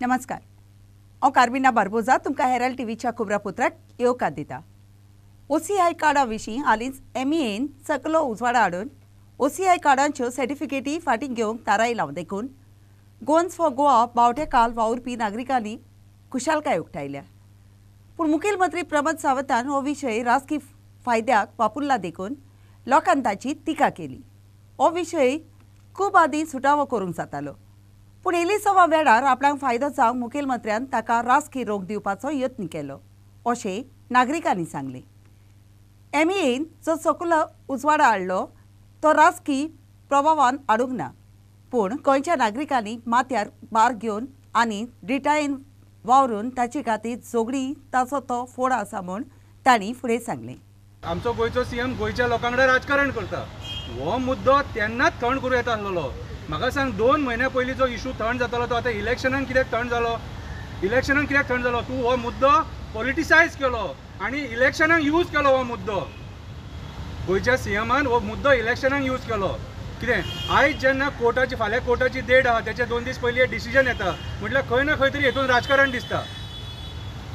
नमस्कार। हांव कार्मिना बार्बोजा तुमकां हेराल्ड टीव्हीच्या खबरापत्राक येवकार दिता। ओसीआय कार्डा विशीं हालींच एमईएन सकलो उजवाडा हाडून ओसीआय कार्डांच्यो सर्टिफिकेटी फाटीं घेवंक थाराय लावन देखून गोवन्स फॉर गोवा बावटे काल वावुरपी नागरिकांनी खुशालकाय उक्तायल्या। पूण मुखेलमंत्री प्रमोद सावंतान हो विशय राजकी फायद्याक वापरला देखून लोकांनी ताची टिका केली। हो विशय खूब आदीं सुटावो करूंक जातालो, पूण एलिसवा वेळार आपणाक फायदो जावंक मुखेलमंत्र्यान ताका राजकी रोख दिवपाचो यत्न केलो अशें नागरिकांनी सांगलें। एमईएन जो सकलो उजवाडा हाडलो तो राजकी प्रभावान हाडूंक ना, पूण गोंयच्या नागरिकांनी माथ्यार भार घेवन आनी रिटायेन वावरून ताचे खातीर झगडी ताचो तो फोड आसा म्हूण तांणी फुडें सांगलें। आमचो गोंयचो सीएम गोंयच्या लोकांकडे राजकारण करता, हो मुद्दो तेन्नाच थंड करूं येता आसलेलो। म्हाका सांग 2 म्हयन्या पयलीं जो इशू थंड जातालो तो आतां इलेक्शनान कित्याक थंड जालो? इलेक्शनान कित्याक थंड जालो? तूं हो मुद्दो पॉलिटिसायज केलो आनी इलेक्शनाक यूज केलो हो मुद्दो। गोंयच्या सीएमान हो मुद्दो इलेक्शनाक यूज केलो। कितें आयज जेन्ना कोर्टाची फाल्यां कोर्टाची डेट आहा तेचे 2 दीस पयलीं डिसिजन येता म्हटल्यार खंय ना खंय तरी हेतून राजकारण दिसता।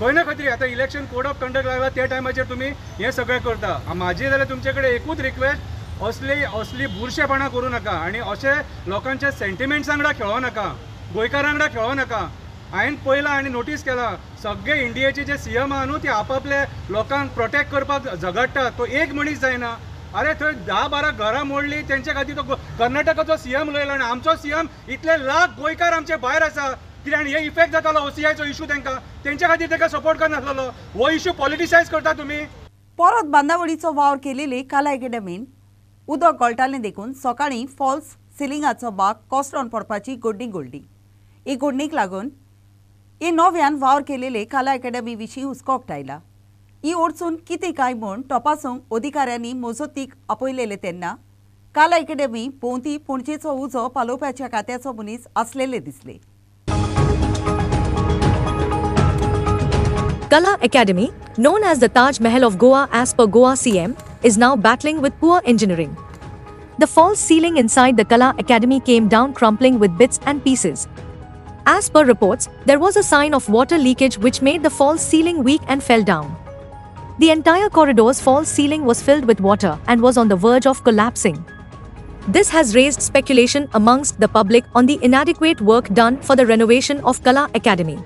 खंय ना खंय तरी आतां इलेक्शन कोड ऑफ कंडक्ट लागला त्या टायमाचेर तुमी हें सगळें करता। म्हाजी जाल्यार तुमचे कडेन एकूच रिक्वेस्ट, असली बुरशेपणां करूं नाका आनी अशे लोकांच्या सेंटिमेंट्स वांगडा खेळो नाका, गोंयकारां वांगडा खेळो नाका। हांवें पळयलां आनी नोटीस केलां सगळे इंडियेचे जे सीएम आहा न्हू ते आपआपले लोकांक प्रोटेक्ट करपाक झगडटा, तो एक मनीस जायना। अरे थंय 10-12 घरां मोडली तेंचे खातीर तो कर्नाटकाचो सीएम उलयलो आनी आमचो सीएम इतले लाख गोंयकार आमचे भायर आसा कित्याक आनी हे इफेक्ट जातालो ओसीआयचो इशू तेंच्या खातीर ताका सपोर्ट करनासलो। हो इशू पॉलिटिसायज करता तुमी। परत बांदावळीचो वावर केलेले कला अकॅडमीन उदक गळटालें देखून सकाळीं फॉल्स सिलिंगाचो भाग कोसळोन पडपाची घडणी घडली। ही घडणीक लागून ही नव्यान वावर केलेले कला अकॅडमी विशीं हुस्को उक्तायला। ही अडचून कितें काय म्हूण तपासूंक अधिकाऱ्यांनी मजतीक आपयलेले तेन्ना कला अकॅडमी भोंवती पणजेचो उजो पालोवपाच्या खात्याचो मनीस आसलेले दिसले। Kala Academy, known as the Taj Mahal of Goa as per Goa CM, is now battling with poor engineering. The false ceiling inside the Kala Academy came down crumbling with bits and pieces. As per reports, there was a sign of water leakage which made the false ceiling weak and fell down. The entire corridor's false ceiling was filled with water and was on the verge of collapsing. This has raised speculation amongst the public on the inadequate work done for the renovation of Kala Academy.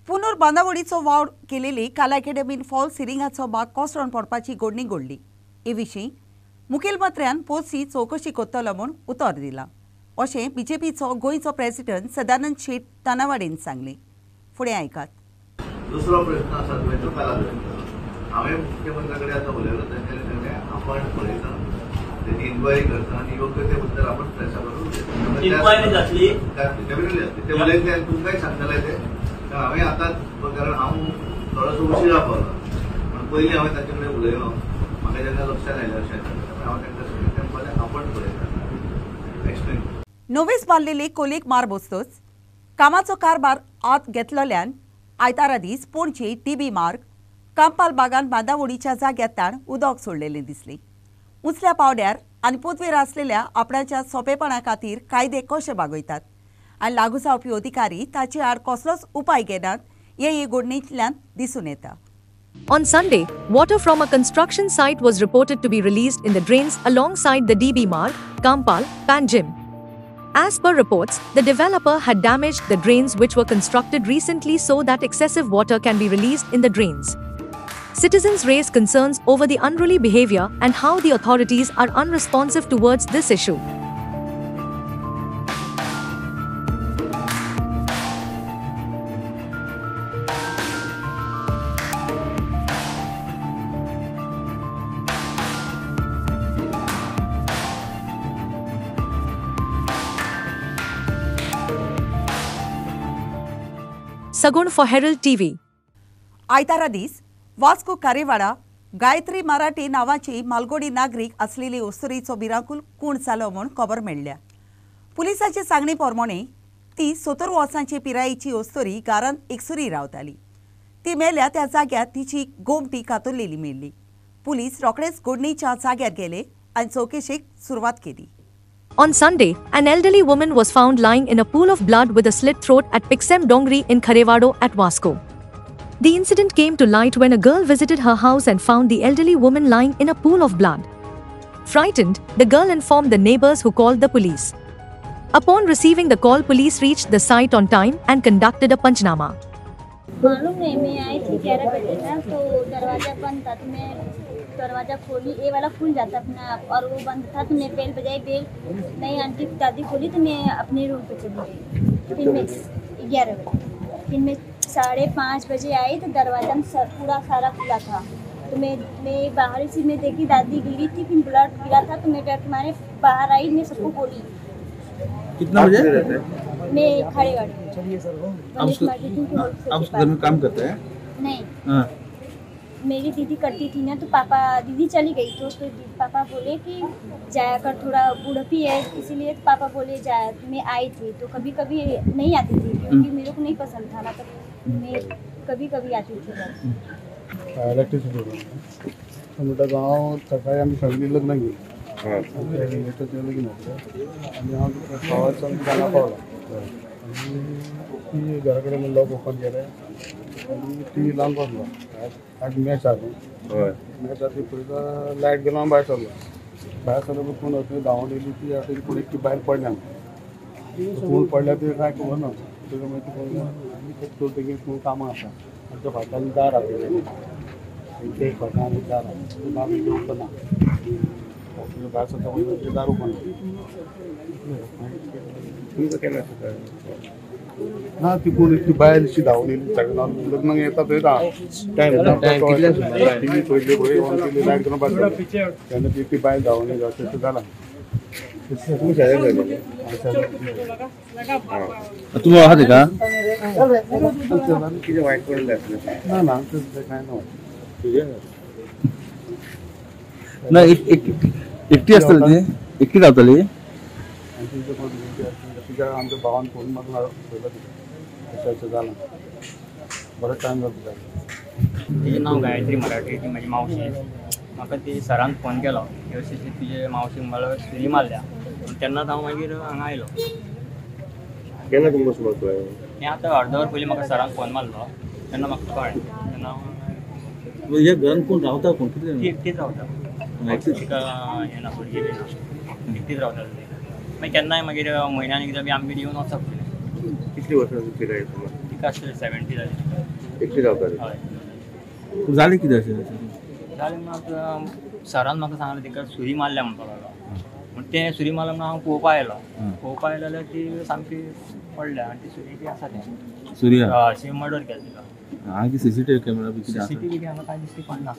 पुनर बांदावळीचो वावर केलेली कला अकॅडमीन fall सिलिंगाचो भाग कोसळोन पडपाची घडणी घडली। हे विशीं मुखेलमंत्र्यान पोरसी चौकशी करतलो म्हूण उतर दिलां अशें बीजेपीचो गोंयचो प्रेसिडेंट सदानंद शेट तानावाडेन सांगलें। फुडें आयकात। दुसरो प्रश्न आसा तो कला हांवें मुख्यमंत्र्या कडेन आतां उलयलो तेंच्यानी आपण पळयता तेजी इन्क्वायरी करता आनी योग्य ते उतर आपण प्रेसा करून इन्क्वायरी जातली डेफिनेटली जातली। ते उलयतले तुमकांय सांगतले ते हांवें आतां कारण हांव थोडोसो उशिरा पावलो पूण पयलीं हांवें ताचे कडेन उलयलो म्हाका जेन्ना लक्षांत आयलें अशें हांव तांकां सांगलें तें पळय आपण पळयता एक्सप्लेन। नवेच बांदलेले कोलेक मार बसतच कामाचो कारभार आत घेतलेल्यान आयतारा दीस पणजे टीबी मार्ग कांपाल बागान बांदावळीच्या जाग्यार उदक सोडलेलें दिसलें। उंचल्या पावड्यार आनी पोतवेर आसलेल्या आपणाच्या सोंपेपणा खातीर कायदे कशे बागयतात आनी लागू जावपी अधिकारी ताचे आड कसलोच उपाय घेनात हे घडणींतल्यान दिसून येता। On Sunday, water from a construction site was reported to be released in the drains alongside the DB Marg, Kampal, Panjim. As per reports, the developer had damaged the drains which were constructed recently so that excessive water can be released in the drains. Citizens raised concerns over the unruly behavior and how the authorities are unresponsive towards this issue. Sagun for Herald TV. आयतारा दीस वास्को कारेवाडा गायत्री मराठी नावाची मालगोडी नागरीक असलेली ओस्तुरीचो भिरांकूळ खूण जालो म्हूण खबर मेळ्ळ्या। पुलिसाचे सांगणे प्रमाणे ती 70 वर्सांची पिरायेची ओस्तुरी घरांत एकसुरी रावताली। ती मेल्या त्या जाग्यार तिची गोमटी कातरलेली मेळ्ळी। पुलीस रोखडेच घडणीच्या जाग्यार गेले आनी चौकशेक सुरवात केली। On Sunday, an elderly woman was found lying in a pool of blood with a slit throat at Pixem Dongri in Kharevado at Vasco. The incident came to light when a girl visited her house and found the elderly woman lying in a pool of blood. Frightened, the girl informed the neighbors who called the police. Upon receiving the call, police reached the site on time and conducted a panchnama. मालूम नहीं, मैं आई थी 11 बजे ना, तो दरवाज़ा बंद था, तो मैं दरवाज़ा खोली, ये वाला खुल जाता अपने आप, और वो बंद था, तो मैं बेल बजाई, बेल नहीं आंटी दादी खोली, तो मैं अपने रूम पे चली गई। फिर मैं 11 बजे, फिर मैं 5:30 बजे आई, तो दरवाज़ा में पूरा सारा खुला था, तो मैं बाहर से मैं देखी दादी गिरी थी, फिर ब्लड गिरा था, तो मैं डर के मारे बाहर आई, मैं सबको बोली। कितना बजे? मैं खड़ेवाड़ी आप उसके घर में काम करते हैं? नहीं, हाँ। मेरी दीदी करती थी ना, तो पापा दीदी चली गई तो पापा बोले कि जाया कर, थोड़ा बुढ़पी है इसीलिए, तो पापा बोले जाया। मैं आई थी तो कभी कभी नहीं आती थी क्योंकि मेरे को नहीं पसंद था ना, तो मैं कभी कभी आती थी। इलेक्ट्रिसिटी मोठं गाव सकाळी आम्ही सगळी लग्न गेली लगीन होतं आणि हा भावाचा गाणं पावला आणि ती घराकडे मी लॉक ओपन केलं आणि टी व्ही लावून बसलो। आज मॅच आलो, मॅच आधी पुढे लाईट गेलो आणि बाहेर चाललो मग कोण होते धावून गेली ती आता पुढे ती बाहेर पडल्या, कोण पडल्या ते काय कळलं ना, त्याच्या माहिती आम्ही तो कोण कामं असतात आमच्या फाटाने दार आपल्याला ते फाटाने दार आहे आम्ही घेऊन पण दारू पण ना ती कोणी ती बाहेरची धावलेली लग्न येतात टी व्ही पडले लाईट करून बसला त्यानं ती बाहेर धावली असं झाला। तुम्ही आहात का? ना ना काय नाही, एकटी असताल ते? एकटी धावताली? तिच्या आमच्या भावान फोन मारून झाला बरंच टाइम जातो। तिचें नांव गायत्री मराठी, ती म्हजी मावशी। म्हाका ती सरान फोन केलो की अशी तुजे मावशीक मला सुरी मारल्या, तेन्नाच हांव मागीर हांगा आयलो। केन्ना तुमकां समज कळ्ळें? हें आतां अर्द वर पयलीं म्हाका सरान फोन मारलो, तेन्ना म्हाका कळ्ळें। तेन्ना ह्या घरान कोण रावता? कोण ती कितले? एकटीच रावता, तिका हें ना भुरगीं बी ना, एकटीच रावता ती। मागीर केन्नाय मागीर म्हयन्यान एकदां बी आमगेर येवन वचप पडलें। कितली वर्सां पिराय तुमकां? तिका आसतली 70 जाली। एकटी रावताली? हय। जालें कितें अशें? जालें म्हाका सरान म्हाका सांगलें तिका सुरी मारल्या म्हणपाक लागलो। म्हणून तें सुरी मारल्या म्हणून हांव पळोवपा आयलो जाल्यार ती सामकी पडल्या आनी ती सुरी ती आसा तें सूर्या अशी मर्डर केलें तिका। हां, की सीसीटीव्ही कॅमेरा बी कितें आसा? सीसीटीव्ही हांगा कांय दिश्टी पडना,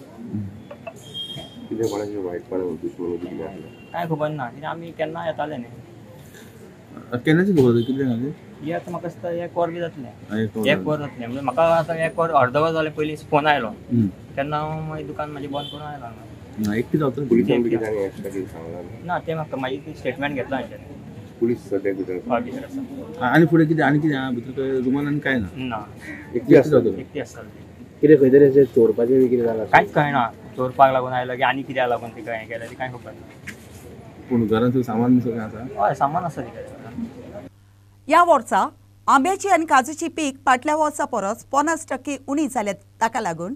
कितें कोणाचें वायटपण दुश्मनी कितें आसलें? कांय खबर ना, कित्याक आमी केन्ना येताले न्ही। केन्नाची खबर जाली? कितले घाली? ही आतां म्हाका दिसता 1 वर बी जातलें, एक 1 वर जातलें। म्हणजे म्हाका आतां 1 वर अर्द वर जालें पयलीं फोन आयलो, तेन्ना हांव मागीर दुकान म्हाजें बंद करून आयलो हांगा। एकटी रावताली? पुलिसांक बी कितें आनी एक्स्ट्रा कितें सांगलां? ना, तें म्हाका मागीर ती स्टेटमेंट घेतला हांवें। पुलीस सद्याक भितर भितर आसा आनी फुडें कितें आनी कितें भितर काय रुमान आनी काय ना? ना, एकटी आसताली? एकटी आसताली ती। कितें खंय तरी अशें चोरपाचें बी कितें जालां? कांयच कळना, चोरपाक लागून आयलो की आनी कित्याक लागून तिका हें केलें ती कांय खबर ना। पूण घरान सगळें सामान सगळें आसा? हय, सामान आसा तिका। या वर्सा आंब्याची आनी काजूची पीक फाटल्या वर्सा परस 50% उणी जाल्या, ताका लागून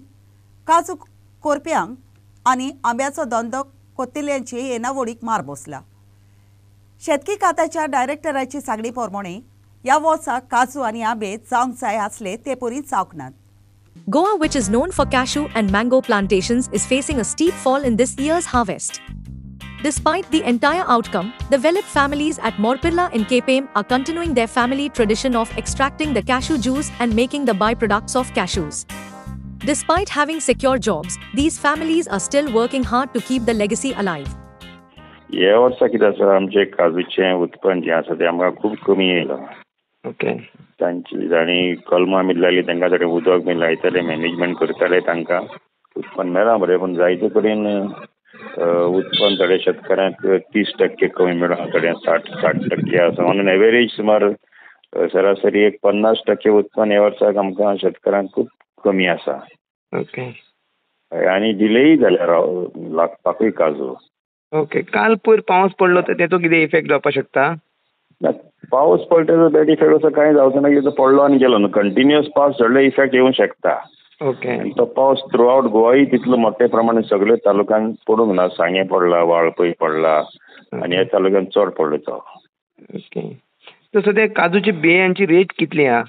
काजू कोरप्यांक आनी आंब्याचो धंदो कोत्तिल्यांची येणावळीक मार बसला। शेतकी खात्याच्या डायरेक्टराची सांगणी प्रमाणे या वर्सा काजू आनी आंबे जावंक जाय आसले ते परी जावंक नात। Goa, which is known for cashew and mango plantations, is facing a steep fall in this year's harvest. Despite the entire outcome, the Velip families at Morpilla in Kpem are continuing their family tradition of extracting the cashew juice and making the byproducts of cashews. Despite having secure jobs, these families are still working hard to keep the legacy alive. ह्या वर्सा कितें आसा, आमचें काजूचें उत्पन्न जें आसा तें आमकां खूब कमी येयलां। ओके। तांची जाणी कलमां बी लायली, तांकां थोडें उदक बी लायताले, मॅनेजमेंट करताले, तांकां उत्पन्न मेळ्ळां बरें, पूण जायते कडेन उत्पन्न थोड्या शेतकाऱ्यांक 30% कमी मेळ्ळां, थोड्या 60% आसा। ऑन एन एवरेज सुमार सरासरी एक 50% उत्पन्न ह्या वर्साक आमकां शेतकाऱ्यांक खूब कमी आसा। ओके। आनी डिलेय जाल्या लागपाकूय काजू। ओके. काल पयर पावस पडलो तर तेचो कितें इफेक्ट जावपाक शकता? ना, पावस पडटा बॅड इफेक्ट असं काही जावचं ना की तो पडलो आणि गेलो न्हू. कंटिन्युअस पावस झडले इफेक्ट येवंक शकता. ओके. आणि तो पावस थ्रू आउट गोवाय तितलो मोठ्या प्रमाणात सगळे तालुक्यात पडूंक ना. सांगे पडला, वाळपय पडला आणि ह्या तालुक्यात चड पडलो तो. ओके. तर सध्या काजूची बियांची रेट कितली आहा?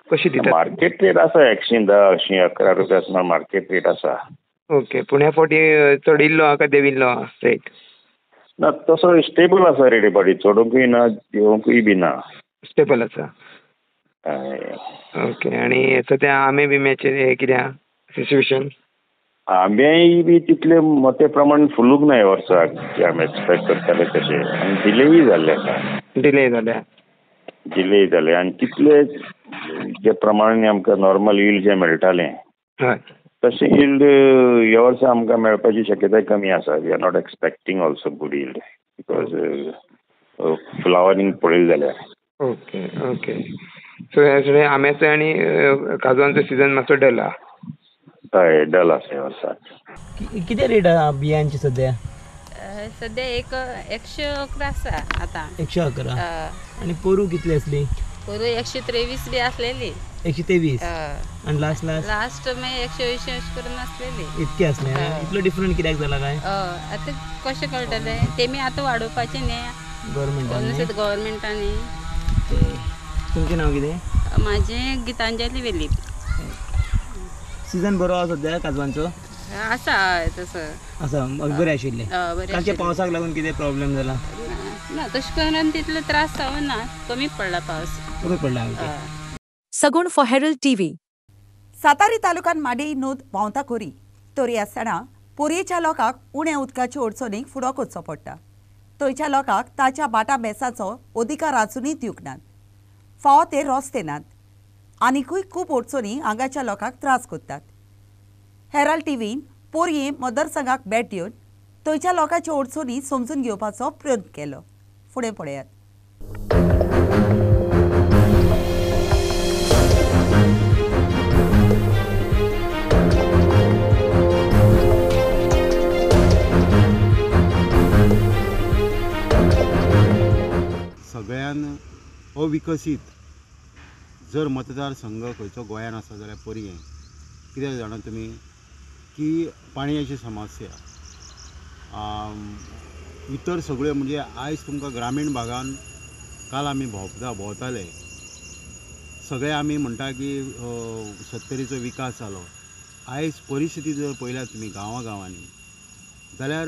कशी दितात? मार्केट रेट आसा 110, 111 रुपया सुमार मार्केट रेट आसा. ओके. पूण ह्या फावटी चडिल्लो आहा काय देंविल्लो आहा रेट? ना, तसो स्टेबल आसा रेट फाटी. चडूंकूय ना देंवूंकूय बी ना. स्टेबल आसा. ओके. आनी सध्या आंबे बिंब्याचें हें कितें आहा सिच्युएशन? आंब्याय बी तितले मोठ्या प्रमाणात फुलूंक ना ह्या वर्साक जे आमी एक्सपेक्ट करताले तशें. आनी डिलेय जाल्ले आसा. डिले जाल्या. डिले जाले आनी तितले जे प्रमाणे आमकां नॉर्मल यील्ड जे मेळटालें हय. तशें यील्ड ह्या वर्सा आमकां मेळपाची शक्यताय कमी आसा. We are not expecting also good yield because flowering पळयलें जाल्यार. ओके. ओके. सो ह्या सगळ्या आंब्याचो आनी काजवांचो सिजन मातसो डल आहा. हय, डल आसा ह्या वर्साक. किती रेट आहा बियांची सध्या? सध्या 111 आसा आता. 111. आणि पोरू कितली असली? पोरू 123 बी असलेली. 123. आणि लास्ट मागीर 120 अशें करून असलेली. इतके असले. इतलो डिफरंट कित्याक जाला काय? आतां कशें कळटलें तेमी आतां वाडोवपाचें न्ही गव्हर्मेंटांनी. तुमचें नांव कितें? म्हाजें गितांजली वेलीप. सीजन बरो आसा सध्या काजवांचो? आसा हय तसो आसा. बरें आशिल्लें. कालच्या पावसाक लागून कितें प्रॉब्लेम जाला? ना तशें करून तितलो त्रास जावना. कमी पडला पावस. कमी पडला. Sagun for Herald TV. सातारी तालुक्यात माडी नोंद व्हांवता खोरी तरी आसतना पोरयेच्या लोकांक उण्या उदकाचे अडचणीक फुडो करचो पडटा. थंयच्या लोकांक ताच्या बाटा बेसाचो अधिकार आजुनूय दिवंक नात. फावो ते रस्ते नात. आनिकूय खूब अडचणी हांगाच्या लोकांक त्रास करतात. हेराल्ड टीव्हीन पोरये मतदारसंघाक भेट दिवन थंयच्या लोकांच्यो अडचणी समजून घेवपाचो प्रयत्न केलो. फुडें पळयात. सगळ्यान अविकसीत जर मतदारसंघ खंयचो गोंयान आसा जाल्यार पर्ये. कित्याक जाणा तुमी की पाणयाची समस्या इतर सगळ्यो म्हणजे आयज तुमकां ग्रामीण भागान काल आमी भोंवताले सगळे आमी म्हणटा की 70चो विकास जालो. आयज परिस्थिती जर पळयल्यार तुमी गांवांनी जाल्यार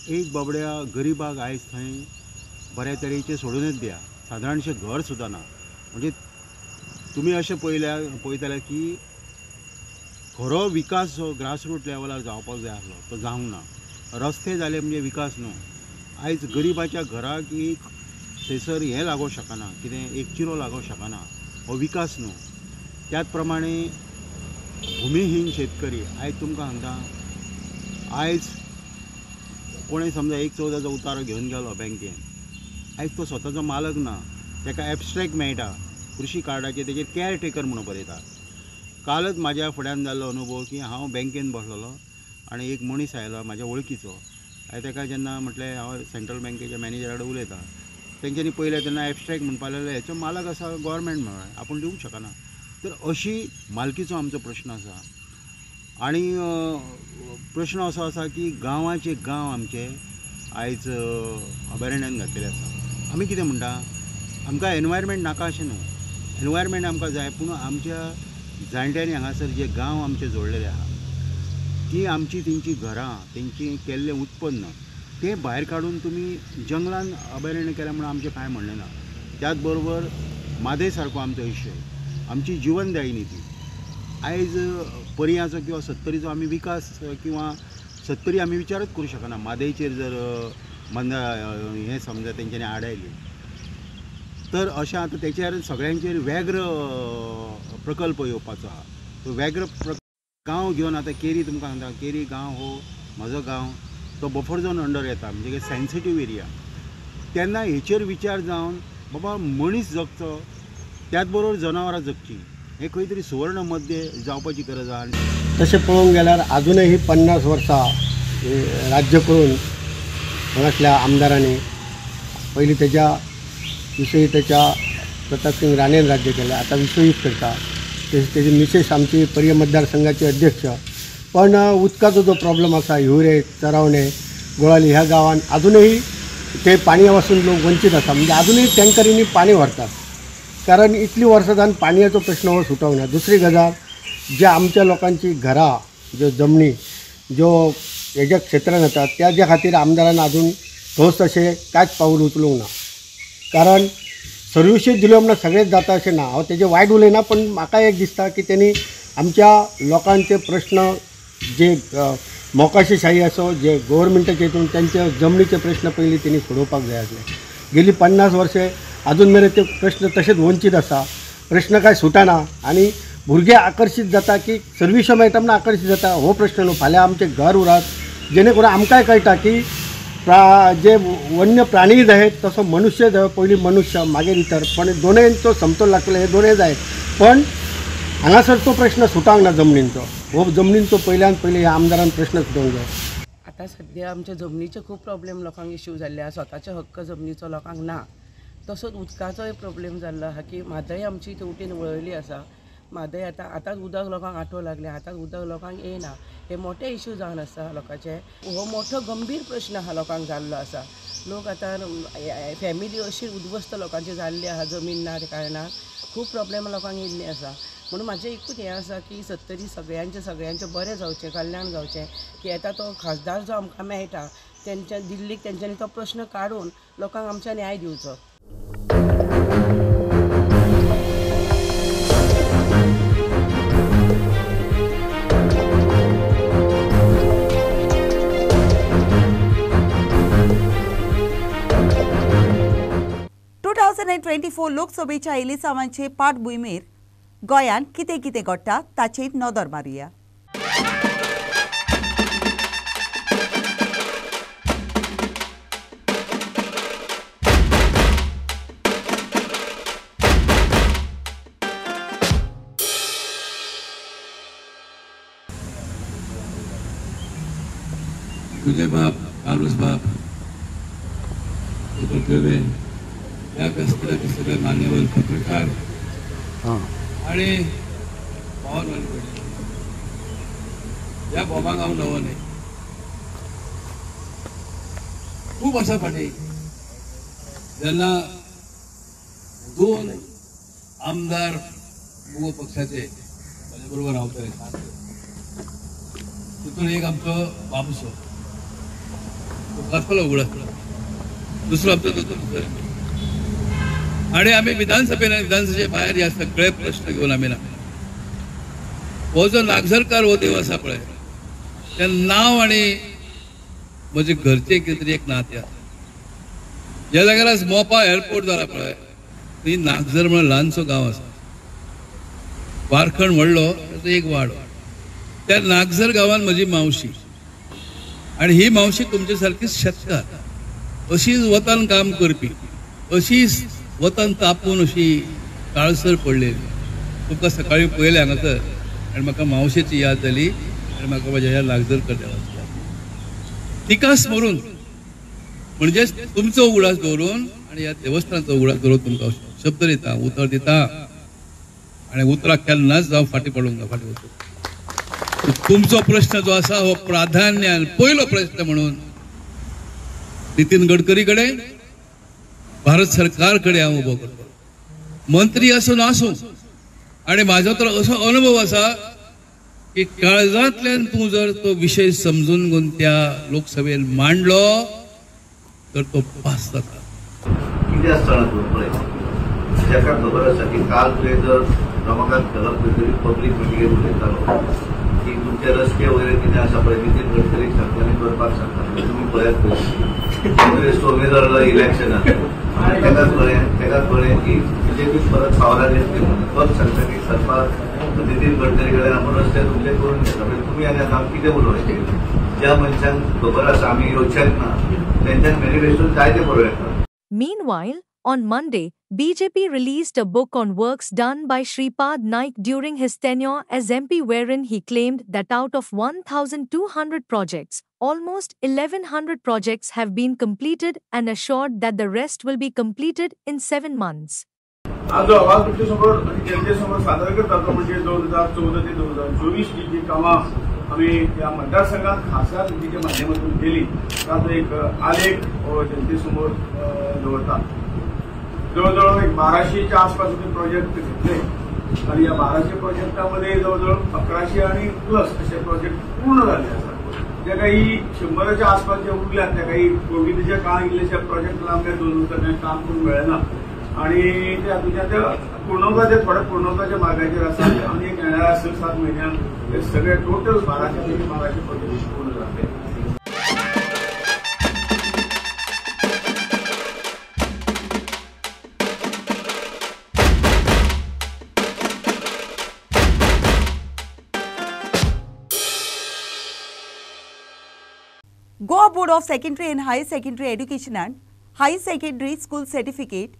एक बाबड्या गरीबाक आयज थंय बऱ्या तरेचें सोडूनच दिया. सादारणशें घर सुद्दां ना. म्हणजे तुमी अशें पळयताले की खरो विकास जो ग्रासरूट लेवलार जावपाक जाय आसलो तो जावंक ना. रस्ते जाले म्हणजे विकास न्हू. आयज गरीबाच्या घराक एक थंयसर हें लागोंक शकना, कितें एक चिरो लागोंक शकना. हो विकास न्हू. त्याच प्रमाणे भुमिहीन शेतकरी आयज तुमकां सांगता आयज कोणें समजा 1/14 उतारो घेवन गेलो बँकेन. आयज तो स्वताचो मालक ना. ताका एबस्ट्रॅक्ट मेळटा कृषी कार्डाचेर तेजेर कॅर टेकर म्हणून बरयता. कालच म्हाज्या फुड्यान जाल्लो अनुभव की हांव बँकेन बसलेलो आनी एक मनीस आयलो म्हाज्या वळखीचो. हांवें ताका जेन्ना म्हटलें हांव सेंट्रल बँकेच्या मॅनेजरा कडेन उलयतां तेंच्यांनी पयलें तेन्ना एबस्ट्रॅक्ट म्हणपाक लागले हेचो मालक आसा गव्हर्मेंट म्हणून आपूण दिवंक शकना. तर अशी मालकीचो आमचो प्रश्न आसा. आनी प्रश्न असो आसा की गांवाचे गांव आमचे आयज अभयारण्यान घातलेले आसा. आमी कितें म्हणटा आमकां एनवायरमेंट नाका अशें न्हू. एनवायरमेंट आमकां जाय पूण आमच्या जाणट्यांनी हांगासर जे गांव आमचे जोडलेले आहा ती आमची तेंची घरां तेंची केल्लें उत्पन्न तें भायर काडून तुमी जंगलान अभयारण्य केलें म्हणून आमचें कांय म्हणणें ना. त्याच बरोबर मादय सारको आमचो विशय आमची जिवनदायिनी ती. आयज पर्याचो किंवा 70चो आमी विकास किंवा 70 आमी विचारच करूं शकना. मादयचेर जर हें समजा तेंच्यांनी आडायली तर अशें आतां तेचेर सगळ्यांचेर व्यग्र प्रकल्प येवपाचो आहा. तो व्यग्र गांव घेवन आतां केरी तुमकां सांगता केरी गांव हो म्हजो गांव तो बफर झोन अंडर येता म्हणजे सेन्सिटीव एरिया. तेन्ना हेचेर विचार जावन बाबा मनीस जगचो त्याच बरोबर जनावरां जगची हें खंय तरी सुवर्ण मध्य जावपाची गरज आहा. तशें पळोवंक गेल्यार अजूनही 50 वर्सां राज्य करून हांगासल्या आमदारांनी पयलीं त्याच्या विशयी त्याच्या प्रताप सिंग राणेन राज्य केलं, आता विश्वयूथ करता. त्याची मिसेस आमची पर्य मतदारसंघाचे अध्यक्ष. पण उदकाचो जो प्रॉब्लेम आसा हिवरे, चरावणे, गोळाली ह्या गांवांत अजूनही ते पाणी पासून लोक वंचित आसा. म्हणजे अजूनही टँकरींनी पाणी व्हरतात, कारण इतली वर्सां जावन पाणयाचो प्रश्न हो सुटोंक ना. दुसरी गजाल, ज्या आमच्या लोकांची घरां, ज्यो जमनी, ज्यो हेज्या क्षेत्रांत येतात त्या खातीर आमदारान अजून ठोस अशें कांयच पाऊल उचलूंक ना. कारण सर्विसीस दिल्यो म्हणून सगळेंच जाता अशें ना. हांव तेजें वायट उलयना, पण म्हाका एक दिसता की तेणी आमच्या लोकांचे प्रश्न जे मोकाशीशाही असो, जे गव्हर्मेंटाचे हितून त्यांचे जमनीचे प्रश्न पयलीं तेणी सोडोवपाक जाय आसले. गेली 50 वर्षे अजून मेरेन ते प्रश्न तशेंच वंचीत आसा. प्रश्न कांय सुटना आनी भुरगे आकर्शीत जाता की सर्विसो मेळटा म्हणून आकर्शीत जाता. हो प्रश्न न्हू, फाल्यां आमचे घर उरात, जेणे करून आमकांय कळटा की जे वन्य प्राणी जाय तसो मनुष्य जाय. पयलीं मनुष्य मागीर इतर, पण दोनूंचो समतोल लागतलो, हे दोनूय जाय. पण हांगासर तो प्रश्न सुटांक ना जमनींचो. हो जमनींचो पयल्यान पयलीं ह्या आमदारान प्रश्न सुटोवंक जाय. आता सध्या आमच्या जमनीचे खूब प्रॉब्लेम लोकांक इश्यू जाल्ले आसा. स्वताचे हक्क जमनीचो लोकांक ना. तसोच उदकाचोय प्रॉब्लेम जाल्लो आहा की म्हादय आमची तेवटेन वळयली आसा. म्हादय आतांच उदक लोकांक आठवं लागलें, आतांच उदक लोकांक येना. हे मोठे इश्यू जावन आसा लोकांचे. हो मोठो गंभीर प्रश्न आहा लोकांक जाल्लो आसा. लोक आतां फॅमिली अशी उद्ध्वस्त लोकांची जाल्ली आहा, जमीन ना त्या कारणान खूब प्रॉब्लेम लोकांक येयल्ली आसा. म्हणून म्हाजें एकूच हें आसा की सत्तरी सगळ्यांचें बरें जावचें, कल्याण जावचें. की येता तो खासदार जो आमकां मेळटा तेंच्या दिल्लीक तेंच्यांनी तो प्रश्न काडून लोकांक आमच्या न्याय दिवचो. लोकसभेच्या इलेक्शनाचे पाटभुंयेर गोंयांत कितें कितें घडटा ताचेर नदर मारुया. तुझे बाप कालूस बाप या व्यासपीठाचे सगळे मान्यवर पत्रकार आणि या बोमाक हांव नवो न्ही. खूब वर्सां फाटीं जेन्ना दोन आमदार भुव पक्षाचे म्हजे बरोबर रावताले, तितून एक आमचो बाबूसो लागतलो उगडा, दुसरो आमचो दोतोर. आणि आम्ही विधानसभेचे भायर या सगळे प्रश्न घेऊन आम्ही ना. हो जो नागझरकार हो देव आसा पळय, त्या नाव आणि म्हजे घरचे कितें तरी एक नात्या. ज्या जाग्यार आज मोपा एअरपोर्ट जाला पळय, थंय नागझर म्हणून ल्हानसो गांव आसा. वारखंड व्हडलो ताचो एक वाडो. त्या नागझर गांवांत म्हजी मावशी, आणि ही मावशी तुमचे सारकी शेतकार, अशीच वतान काम करपी, अशीच वतन तापून अशी काळसर पडलेली. तुका सकाळी पळयलें हांगासर आनी म्हाका मावशेची याद जाली आनी म्हाका म्हज्या ह्या लागझरकर देवाची याद. तिका स्मरून म्हणजे तुमचो उगडास दवरून आनी ह्या देवस्थानाचो उगडास दवरून तुमकां शब्द दिता, उतर दिता. आनी उतराक केन्नाच जावं फाटीं पडूंक ना. फाटीं वचून तुमचो प्रश्न जो आसा हो प्राधान्यान पयलो प्रश्न म्हणून नितीन गडकरी कडेन, भारत सरकार कडे हांव उबो करतो. मंत्री असो नासूं, आणि म्हाजो तर असो अनुभव आसा की काळजांतल्यान तूं जर तो विशय समजून घेवन त्या लोकसभेन मांडलो तर तो पास जाता. कितें आसता पळय, ताका खबर आसा की काल तुवें जर रमाकांत केलो खंय तरी पब्लीक मिटिंगेर उलयतालो की तुमचे रस्ते वगैरे कितें आसा पळय, नितीन गडकरीक सांगताले करपाक सांगताले. तुमी पळयात काँग्रेस उमेदवाराला इलेक्शनाक तेका कळ्ळें की बीजेपी परत पावरार येतली म्हणून परत सांगता की सरकार नितीन गडकरी कडेन आमी रस्ते तुमचे करून घेता. तुमी आनी आतां कितें उलोवचें? ज्या मनशांक खबर आसा आमी येवचेच ना तेंच्यान मॅनिफेस्टो जाय ते बरोवं येता. Meanwhile, on Monday, BJP released a book on works done by Shripad Naik during his tenure as MP, wherein he claimed that out of 1,200 projects, almost 1,100 projects have been completed and assured that the rest will be completed in 7 months. आज जो अहवाल तुमच्यासमोर आणि जनतेसमोर सादर करता तो म्हणजे 2014 ते 2024 जी कामां आम्ही या मतदारसंघात खासदार निधीच्या माध्यमातून केली त्याचा एक आलेख जनतेसमोर दवरता. जवळजवळ एक 1200च्या आसपास प्रोजेक्ट घेतले आणि या 1200 प्रोजेक्टामध्ये जवळजवळ 1100 आणि प्लस असे प्रोजेक्ट पूर्ण झाले असतात. ज्या काही 100च्या आसपास ज्या उरल्या त्या काही कोविडच्या काळात गेल्याच्या प्रोजेक्टला आमच्या 2 वर्षांनी काम करून मिळेना आणि त्या पूर्णत्वाच्या थोड्या पूर्णत्वाच्या मार्गाचेर आसा आनी एक येणाऱ्या 6-7 महिन्यात हे सगळे टोटल 1200 ते 1200 प्रोजेक्ट पूर्ण जातले. Goa board of secondary and higher secondary एड्युकेशनान हायर सेकंडरी स्कूल सर्टिफिकेट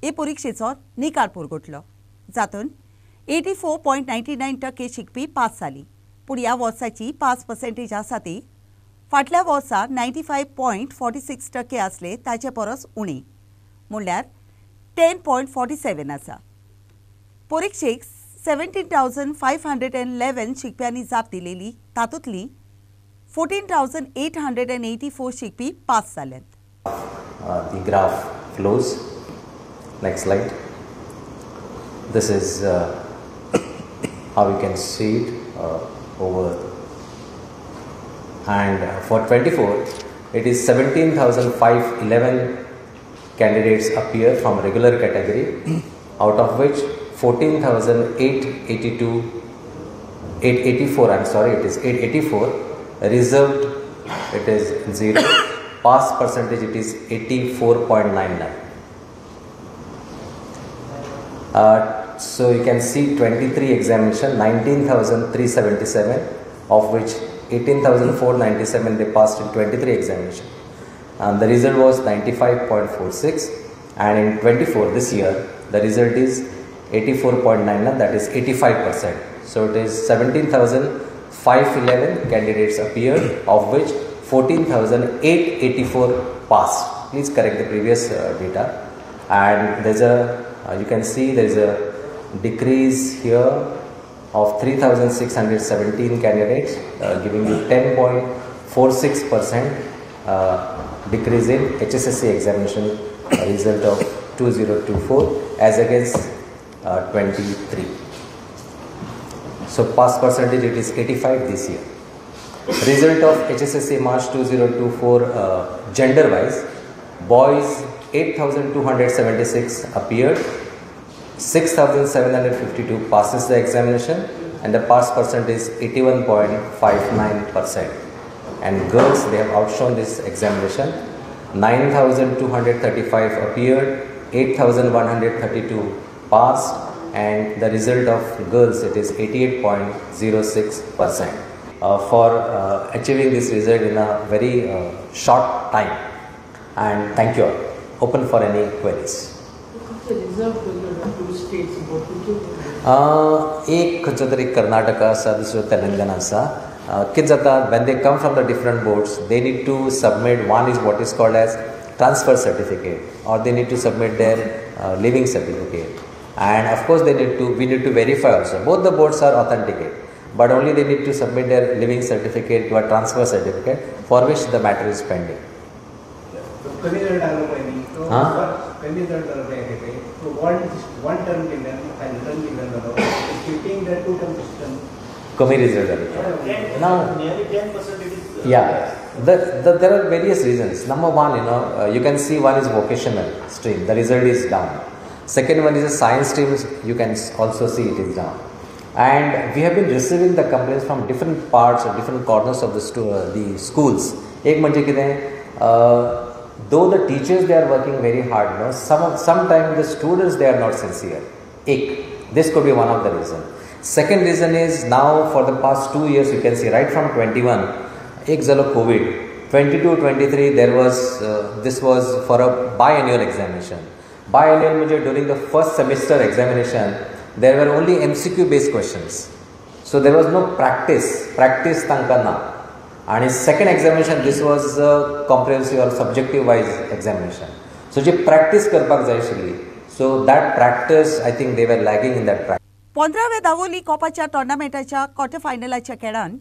हे परीक्षेचो निकाल पुरगटलो. जातून 84.99% शिकपी पास जाली. पूण ह्या वर्साची पास पर्सेंटेज आसा ती फाटल्या वर्सा 95.46% आसले ताचे परस उणी म्हणल्यार 10.47 आसा. परीक्षेक 17,511 शिकप्यांनी जाप दिलेली तातूंतली 14,884 शिकपी पास जाल्यात. The graph flows. Next slide. This is how you can see it over. And for 24, it is 17,511 candidates appear from regular category, out of which 884. I'm sorry, it is 884. Reserved, it is 0. Pass percentage, it is 84.99. So you can see 23 examination, 19,377, of which 18,497 they passed in 23 examination. And the result was 95.46, and in 24 this year the result is 84.99, that is 85%. So it is 17,511 candidates appeared, of which 14,884 passed. Please correct the previous data. And there's a you can see there is a decrease here of 3,617 candidates, giving you 10.46% decrease in HSSC examination result of 2024 as against 23. So pass percentage, it is 85 this year. Result of HSSC March 2024 gender wise, boys 8,276 appeared, 6,752 passes the examination, and the pass percentage is 81.59%. And girls, they have outshone this examination. 9,235 appeared, 8,132 passed, and the result of girls, it is 88.06%. For achieving this result in a very short time. And thank you all. Open for any queries. एक खंयचो तरी कर्नाटका आसा, दुसरो तेलंगना आसा. कितें जाता, when they come from the different boards, they need to submit, one is what is called as transfer certificate, or they need to submit their living certificate. And of course we need to verify also. Both the boards are authenticate, but only they need to submit their living certificate to a transfer certificate, for which the matter is pending. कमी result जालो. Now, yeah, there are various reasons. Number one, you can see one is vocational stream. The result is down. Second one is a science stream. You can also see it is down. And we have been receiving the complaints from different parts or different corners of the schools. एक म्हणजे कितें, though the teachers they are working very hard, sometimes the students they are not sincere. This could be one of the reasons. Second reason is, now for the past 2 years you can see right from 21, एक झालो COVID, 22-23 there was this was for a biannual examination. Biennial म्हणजे during the first semester examination, there were only MCQ based questions. So there was no practice तांकां ना. आणि second examination, this was a comprehensive or subjective wise examination. So G practice करपाक जाय आशिल्ली. So that practice, I think they were lagging in that practice. 15व्या दावोली कॉपाच्या टोर्नामेंटाच्या क्वार्टर फायनलाच्या खेळान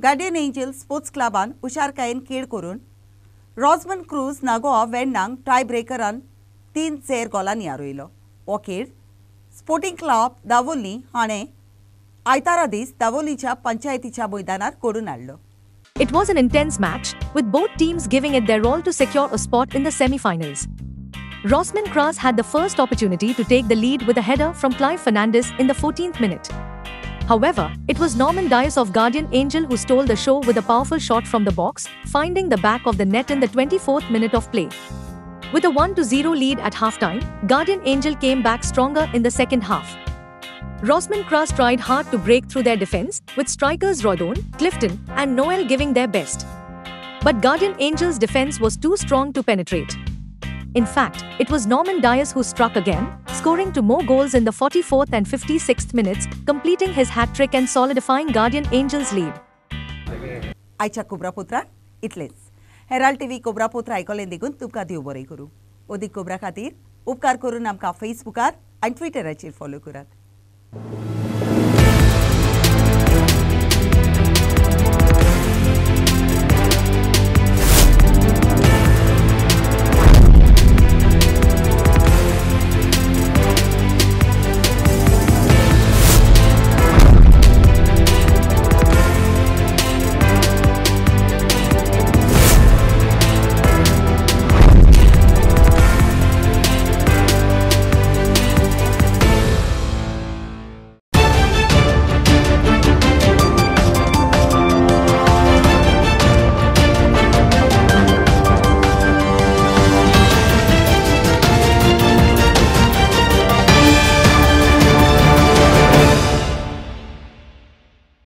गार्डियन एंजल स्पोर्ट्स क्लबान हुशारकायेन खेळ करून रॉसमन क्रूज नागोआ वेर्नाक टाय ब्रेकरान 3-0 गोलांनी हारयलो. हो खेळ स्पोर्टिंग क्लब दावोली हाणें आयतारा दीस दावोलीच्या पंचायतीच्या मैदानार घडोवन हाडलो. It was an intense match, with both teams giving it their all to secure a spot in the semi-finals. Rosman Kras had the first opportunity to take the lead with a header from Clive Fernandez in the 14th minute. However, it was Norman Dias of Guardian Angel who stole the show with a powerful shot from the box, finding the back of the net in the 24th minute of play. With a 1-0 lead at halftime, Guardian Angel came back stronger in the second half. Rosman Kras tried hard to break through their defense, with strikers Rodon, Clifton, and Noel giving their best. But Guardian Angel's defense was too strong to penetrate. In fact, it was Norman Dias who struck again, scoring 2 more goals in the 44th and 56th minutes, completing his hat-trick and solidifying Guardian Angel's lead. आयच्या कोब्रापुत्रान इतलेच. Herald TV कोब्रापुत्र आयकलें देखून तुमकां देव बरें करूं. ओदीक cobra खातीर उपकार करून आमकां फेसबुकार आनी ट्विटराचेर फॉलो करात.